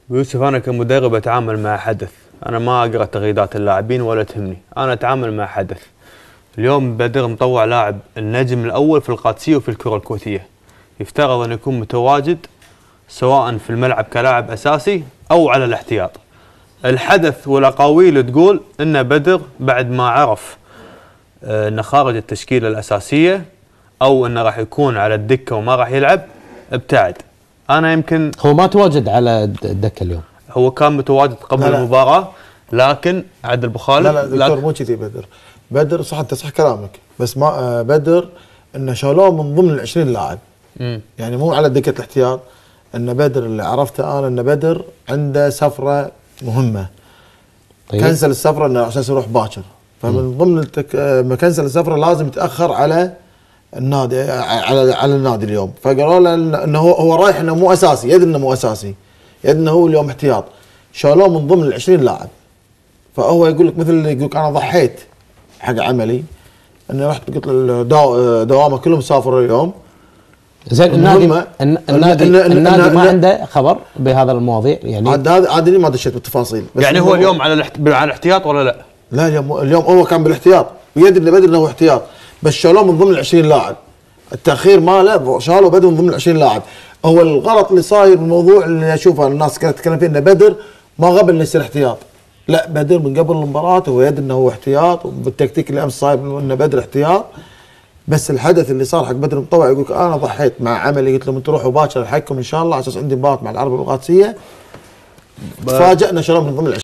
يوسف، أنا كمدرب أتعامل مع حدث، أنا ما أقرأ تغريدات اللاعبين ولا تهمني، أنا أتعامل مع حدث. اليوم بدر مطوع لاعب النجم الأول في القادسية وفي الكرة الكويتية، يفترض أن يكون متواجد سواء في الملعب كلاعب أساسي أو على الاحتياط. الحدث والأقاويل تقول أن بدر بعد ما عرف أنه خارج التشكيلة الأساسية أو أنه راح يكون على الدكة وما راح يلعب ابتعد. أنا يمكن هو ما تواجد على الدكة اليوم، هو كان متواجد قبل لا. المباراة، لكن عاد ابو خالد لا دكتور مو كذي. بدر صح، انت صح كلامك، بس ما بدر انه شالوه من ضمن ال 20 لاعب. يعني مو على دكة الاحتياط. ان بدر اللي عرفته انا ان بدر عنده سفرة مهمة. طيب. كنسل السفرة انه عشان يروح باكر، فمن ضمن ما كنسل السفرة لازم يتأخر على النادي، على النادي اليوم. فقالوا له انه هو رايح انه مو اساسي، يدري انه مو اساسي، يدري انه هو اليوم احتياط. شالوه من ضمن ال 20 لاعب. فهو يقول لك مثل اللي يقول لك انا ضحيت حق عملي، اني رحت قلت له دوامه كلهم سافروا اليوم. زين النادي ما عنده خبر بهذا المواضيع يعني. عاد ما دشيت بالتفاصيل. يعني هو اليوم على الاحتياط ولا لا؟ لا اليوم هو كان بالاحتياط، ويدري بدر انه هو احتياط، بس شالوه من ضمن ال 20 لاعب. التاخير ماله شالوا بدر من ضمن ال 20 لاعب. هو الغلط اللي صاير بالموضوع اللي اشوفه الناس كانت تتكلم فيه، ان بدر ما قبل انه يصير احتياط. لا، بدر من قبل المباراه هو يدري انه هو احتياط، وبالتكتيك اللي امس صاير انه بدر احتياط. بس الحدث اللي صار حق بدر مطوع يقول انا ضحيت مع عملي، قلت لهم انتم روحوا باكر الحقكم ان شاء الله على اساس عندي مباراه مع العرب القادسيه. تفاجئنا شالوه من ضمن